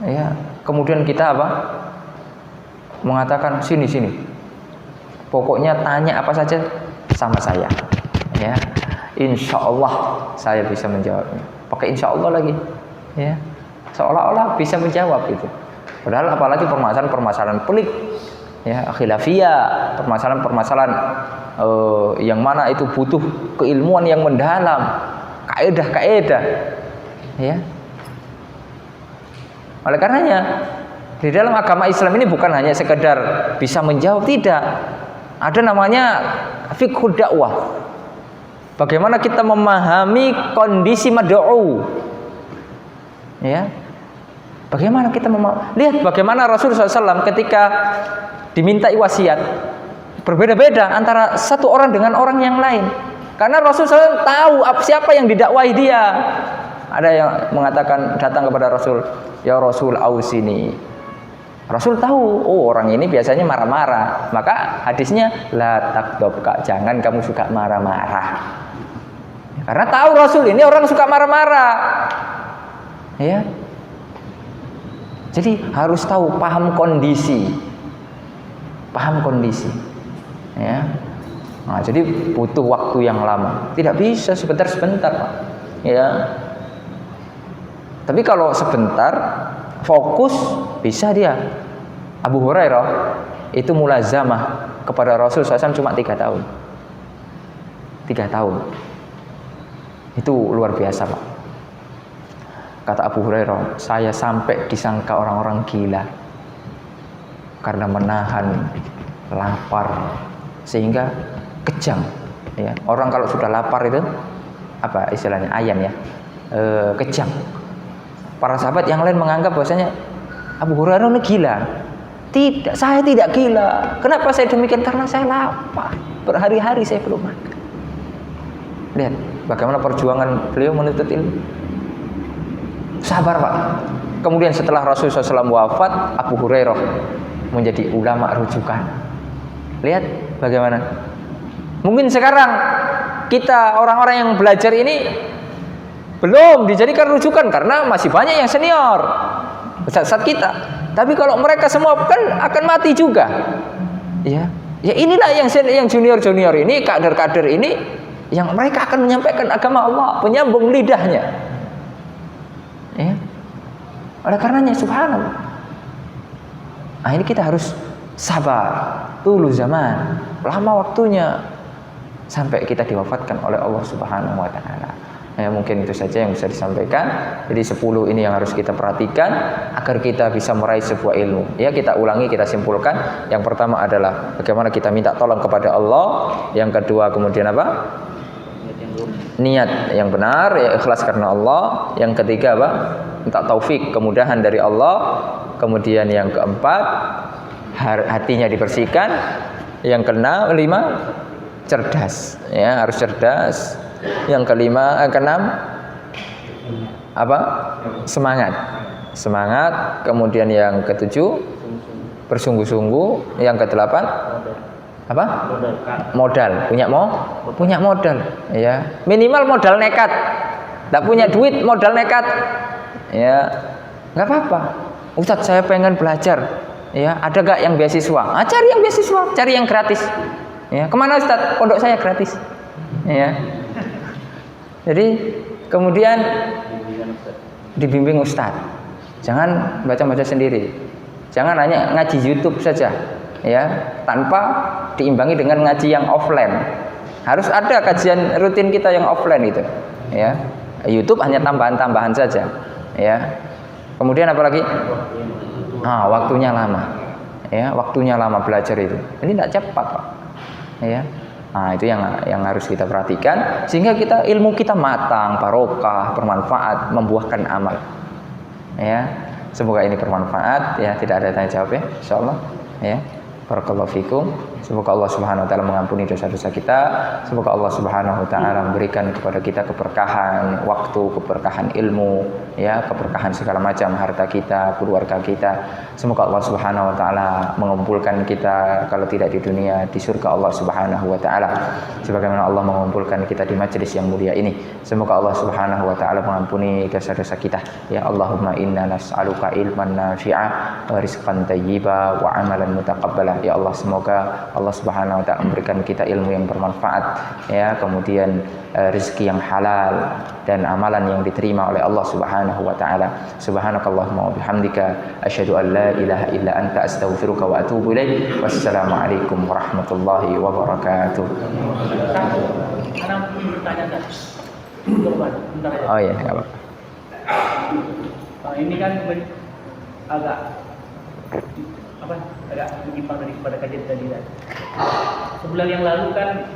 ya, kemudian kita apa, mengatakan sini pokoknya tanya apa saja sama saya ya, insya Allah saya bisa menjawabnya, pakai insya Allah lagi ya, seolah-olah bisa menjawab itu. Padahal apalagi permasalahan pelik ya, khilafiyah, permasalahan yang mana itu butuh keilmuan yang mendalam, kaedah ya. Oleh karenanya di dalam agama Islam ini bukan hanya sekedar bisa menjawab, tidak. Ada namanya fiqhud dakwah. Bagaimana kita memahami kondisi mad'u. Ya. Bagaimana kita lihat bagaimana Rasulullah SAW ketika dimintai wasiat, berbeda-beda antara satu orang dengan orang yang lain. Karena Rasulullah SAW tahu siapa yang didakwahi dia. Ada yang mengatakan datang kepada Rasul, ya Rasul ausini. Rasul tahu, oh orang ini biasanya marah-marah. Maka hadisnya la takdobka, jangan kamu suka marah-marah. Karena tahu Rasul ini orang suka marah-marah. Ya. Jadi harus tahu, paham kondisi. Ya. Nah, jadi butuh waktu yang lama. Tidak bisa sebentar-sebentar, Pak. Ya. Tapi kalau sebentar fokus bisa dia. Abu Hurairah itu mulazamah kepada Rasul SAW cuma 3 tahun. 3 tahun. Itu luar biasa, Pak. Kata Abu Hurairah, saya sampai disangka orang-orang gila karena menahan lapar sehingga kejam. Ya. Orang kalau sudah lapar itu apa istilahnya, ayan ya, kejam. Para sahabat yang lain menganggap bahwasanya Abu Hurairah ini gila. Tidak, saya tidak gila. Kenapa saya demikian? Karena saya lapar. Berhari-hari saya belum makan. Lihat bagaimana perjuangan beliau menuntut ilmu. Sabar, Pak. Kemudian setelah Rasulullah SAW wafat, Abu Hurairah menjadi ulama rujukan. Lihat bagaimana. Mungkin sekarang kita orang-orang yang belajar ini belum dijadikan rujukan karena masih banyak yang senior saat kita. Tapi kalau mereka semua kan akan mati juga. Ya, ya inilah yang junior-junior ini, kader-kader ini yang mereka akan menyampaikan agama Allah, penyambung lidahnya. Ya. Oleh karenanya subhanallah. Nah, ini kita harus sabar, tulu zaman, lama waktunya sampai kita diwafatkan oleh Allah Subhanahu wa taala. Ya, mungkin itu saja yang bisa disampaikan. Jadi 10 ini yang harus kita perhatikan agar kita bisa meraih sebuah ilmu. Ya, kita ulangi, kita simpulkan. Yang pertama adalah bagaimana kita minta tolong kepada Allah. Yang kedua kemudian apa? Niat yang benar, ya ikhlas karena Allah. Yang ketiga apa? Minta taufik, kemudahan dari Allah. Kemudian yang keempat, hatinya dibersihkan. Yang keenam, cerdas. Ya, harus cerdas. Yang keenam apa? Semangat. Kemudian yang ketujuh bersungguh-sungguh. Yang kedelapan apa? Modal. Punya modal. Ya, minimal modal nekat. Tidak punya duit, modal nekat. Ya, nggak apa-apa. Ustadz, saya pengen belajar. Ya, ada gak yang beasiswa? Cari yang beasiswa, cari yang gratis. Ya, kemana Ustadz? Pondok saya gratis. Ya. Jadi kemudian dibimbing Ustadz. Jangan baca-baca sendiri. Jangan hanya ngaji YouTube saja, ya, tanpa diimbangi dengan ngaji yang offline. Harus ada kajian rutin kita yang offline itu, ya. YouTube hanya tambahan-tambahan saja, ya. Kemudian apa lagi? Waktunya lama, ya, waktunya lama belajar itu. Ini tidak cepat, Pak, ya. Itu yang harus kita perhatikan sehingga ilmu kita matang, barokah, bermanfaat, membuahkan amal. Ya, semoga ini bermanfaat. Ya, tidak ada tanya jawab ya, insyaallah. Ya, barakallahu fikum. Semoga Allah Subhanahu wa taala mengampuni dosa-dosa kita. Semoga Allah Subhanahu wa taala memberikan kepada kita keberkahan waktu, keberkahan ilmu, ya, keberkahan segala macam harta kita, keluarga kita. Semoga Allah Subhanahu wa taala mengumpulkan kita kalau tidak di dunia di surga Allah Subhanahu wa taala. Sebagaimana Allah mengumpulkan kita di majelis yang mulia ini. Semoga Allah Subhanahu wa taala mengampuni dosa-dosa kita. Ya Allahumma inna nas'aluka ilman nafi'a wa rizqan thayyiba wa amalan mutaqabbala. Ya Allah, semoga Allah Subhanahu wa taala memberikan kita ilmu yang bermanfaat, ya, kemudian rezeki yang halal dan amalan yang diterima oleh Allah Subhanahu wa taala. Subhanakallahumma wa bihamdika asyhadu an la ilaha illa anta astaghfiruka wa atubu ilaik. Wassalamualaikum warahmatullahi wabarakatuh. Karena bertanya kan. Oh iya, enggak apa. Ini kan agak menyimpang daripada kajian tadi. Sebulan yang lalu kan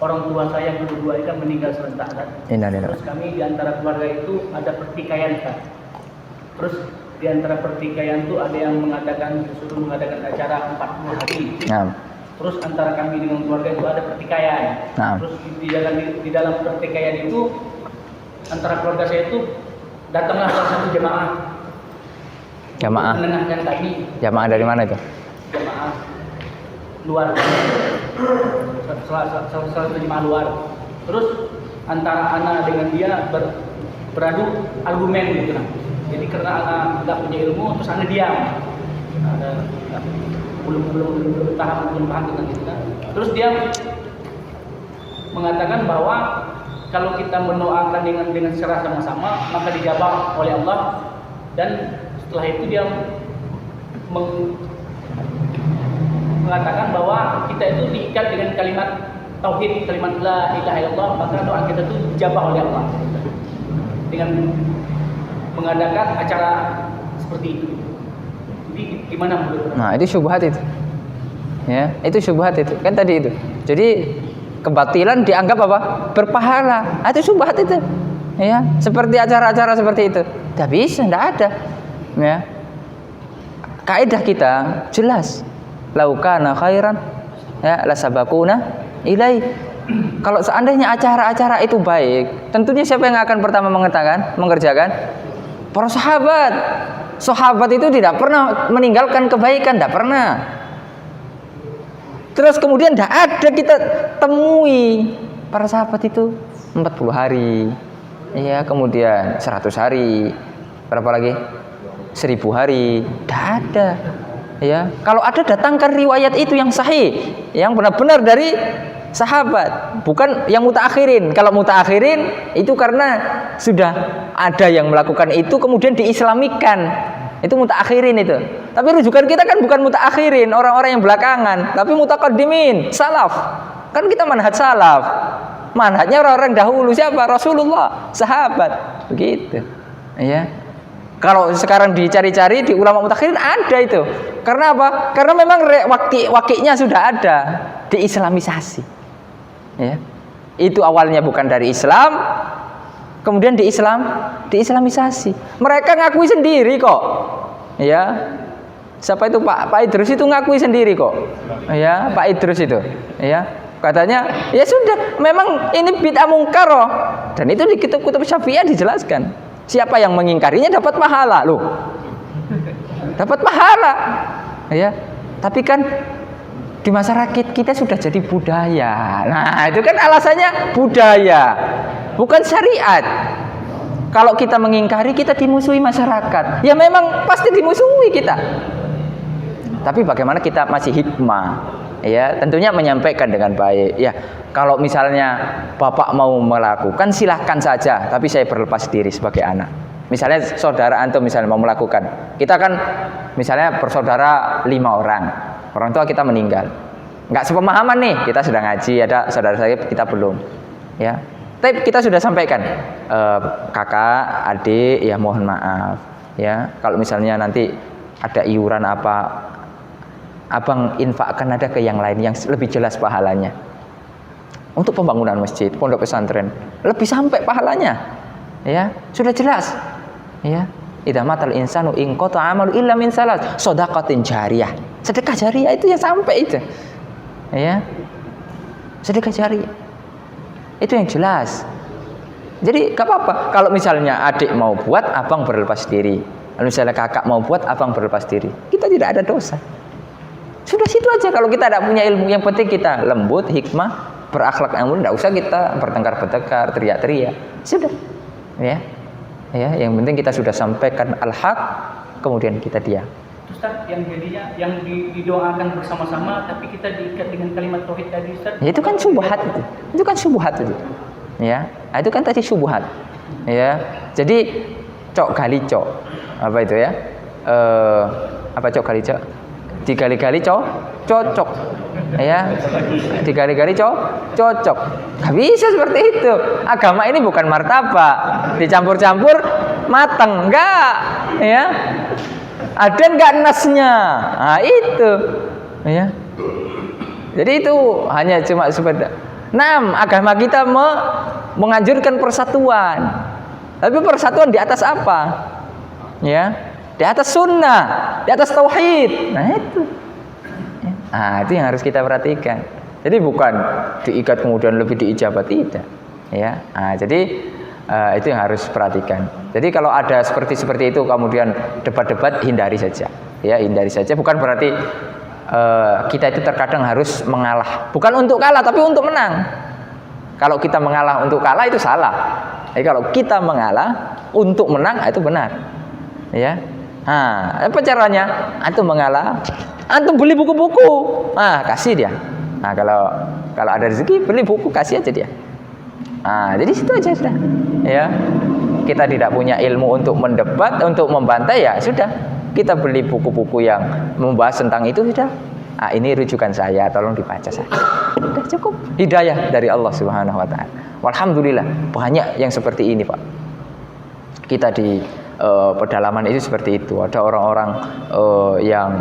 orang tua saya yang kedua kan meninggal serentak kan. Terus kami di antara keluarga itu ada pertikaian kan. Terus di antara pertikaian itu ada yang disuruh mengadakan acara 40 hari. Terus antara kami dengan keluarga itu ada pertikaian. Terus di dalam pertikaian itu antara keluarga saya itu datanglah salah satu jamaah menenangkan kami. Jamaah dari mana itu? Jamaah luar. Salah satu jemaah luar. Terus antara anak dengan dia beradu argumen gitu kan. Jadi karena anak tidak punya ilmu, terus anak diam. Belum paham tentang itu kan. Terus dia mengatakan bahwa kalau kita mendoakan dengan secara sama-sama maka dijawab oleh Allah, dan setelah itu dia mengatakan bahwa kita itu diikat dengan kalimat tauhid, kalimat la ilaha illallah, maka doa kita itu dijawab oleh Allah dengan mengadakan acara seperti itu. Jadi gimana menurut? Nah, itu syubhat itu. Ya, itu syubhat itu. Kan tadi itu. Jadi kebatilan dianggap apa? Berpahala. Itu syubhat itu. Ya, seperti acara-acara seperti itu. Tidak bisa, tidak ada. Ya. Kaidah kita jelas. Laukana khairan, ya, la sabaquna ilai. Kalau seandainya acara-acara itu baik, tentunya siapa yang akan pertama mengerjakan? Para sahabat. Sahabat itu tidak pernah meninggalkan kebaikan, tidak pernah. Terus kemudian tidak ada kita temui para sahabat itu 40 hari, ya, kemudian 100 hari, berapa lagi? 1000 hari, tidak ada. Ya, kalau ada datangkan riwayat itu yang sahih, yang benar-benar dari sahabat, bukan yang mutaakhirin. Kalau mutaakhirin itu karena sudah ada yang melakukan itu kemudian diislamikan. Itu mutaakhirin itu. Tapi rujukan kita kan bukan mutaakhirin, orang-orang yang belakangan, tapi mutaqaddimin, salaf. Kan kita manhaj salaf. Manhajnya orang-orang dahulu siapa? Rasulullah, sahabat. Begitu. Ya. Kalau sekarang dicari-cari di ulama mutakhirin ada itu. Karena apa? Karena memang wakilnya sudah ada, diislamisasi. Ya. Itu awalnya bukan dari Islam, kemudian diislamisasi. Mereka ngakui sendiri kok. Ya. Siapa itu Pak Idrus itu ngakui sendiri kok. Ya, Pak Idrus itu. Ya. Katanya, ya sudah, memang ini bid'ah mungkar. Dan itu di kitab-kitab Syafi'iyah dijelaskan. Siapa yang mengingkarinya dapat pahala loh. Dapat pahala. Ya. Tapi kan di masyarakat kita sudah jadi budaya. Nah, itu kan alasannya budaya, bukan syariat. Kalau kita mengingkari, kita dimusuhi masyarakat. Ya memang pasti dimusuhi kita. Tapi bagaimana kita masih hikmah? Ya, tentunya menyampaikan dengan baik. Ya, kalau misalnya Bapak mau melakukan silahkan saja, tapi saya berlepas diri sebagai anak. Misalnya saudara antum misalnya mau melakukan, kita kan misalnya bersaudara 5 orang, orang tua kita meninggal, nggak sepemahaman nih, kita sudah ngaji, ada saudara saya kita belum, ya. Tapi kita sudah sampaikan, kakak, adik, ya mohon maaf, ya. Kalau misalnya nanti ada iuran apa, abang infakkan ada ke yang lain yang lebih jelas pahalanya. Untuk pembangunan masjid, pondok pesantren, lebih sampai pahalanya, ya. Sudah jelas. Ya, idza matal insanu in qata amalu illa min salas, shadaqatin jariyah. Sedekah jariyah itu ya sampai itu. Ya. Sedekah jariyah. Itu yang jelas. Jadi enggak apa-apa kalau misalnya adik mau buat, abang berlepas diri. Kalau misalnya kakak mau buat, abang berlepas diri. Kita tidak ada dosa. Sudah situ aja. Kalau kita tidak punya ilmu, yang penting kita lembut, hikmah, berakhlak yang mulia, enggak usah kita bertengkar-bertengkar, teriak-teriak. Sudah. Ya. Ya, yang penting kita sudah sampaikan al-haq, kemudian kita diam. Ustaz, yang jadinya yang didoakan bersama-sama tapi kita diikat dengan kalimat tauhid tadi, Ustaz. Ya, itu kan syubhat itu. Itu kan syubhat itu. Ya, nah, itu kan tadi syubhat. Ya. Jadi cok gali cok. Apa itu ya? Apa cok gali cok? Digali-gali cocok. Ya, digali-gali cocok. Gak bisa seperti itu. Agama ini bukan martabak dicampur-campur mateng, enggak, ya. Ada enggak nasnya? Nah, itu, ya. Jadi itu hanya cuma seperti. Agama kita menganjurkan persatuan. Tapi persatuan di atas apa? Ya. Di atas sunnah, di atas tauhid. Nah itu. Nah itu yang harus kita perhatikan. Jadi bukan diikat kemudian lebih diijabat, tidak. Ya. Nah, jadi itu yang harus perhatikan. Jadi kalau ada seperti itu kemudian debat-debat, hindari saja. Ya, hindari saja. Bukan berarti kita itu terkadang harus mengalah. Bukan untuk kalah tapi untuk menang. Kalau kita mengalah untuk kalah itu salah. Jadi kalau kita mengalah untuk menang itu benar. Ya. Nah, apa caranya? Antum mengalah, antum beli buku-buku, kasih dia. Nah, kalau ada rezeki beli buku, kasih aja dia. Nah, jadi situ aja sudah. Ya, kita tidak punya ilmu untuk mendebat, untuk membantai, ya sudah. Kita beli buku-buku yang membahas tentang itu sudah. Ah, ini rujukan saya, tolong dibaca saja. Sudah cukup. Hidayah dari Allah Subhanahu Wa Taala. Walhamdulillah banyak yang seperti ini, Pak. Kita di pedalaman itu seperti itu. Ada orang-orang yang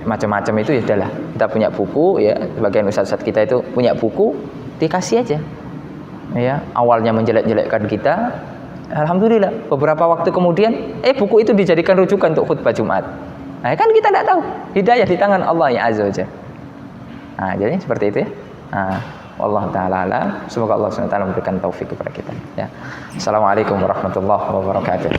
macam-macam itu, ya udahlah. Kita punya buku, ya. Sebagian ustaz-ustaz kita itu punya buku, dikasih aja. Ya, awalnya menjelek-jelekkan kita, alhamdulillah beberapa waktu kemudian buku itu dijadikan rujukan untuk khutbah Jumat. Nah, kan kita tidak tahu. Hidayah di tangan Allah ya azza wajalla. Nah, jadi seperti itu ya. Nah, wallahu taala alam. Semoga Allah SWT memberikan taufik kepada kita ya. Assalamualaikum warahmatullahi wabarakatuh.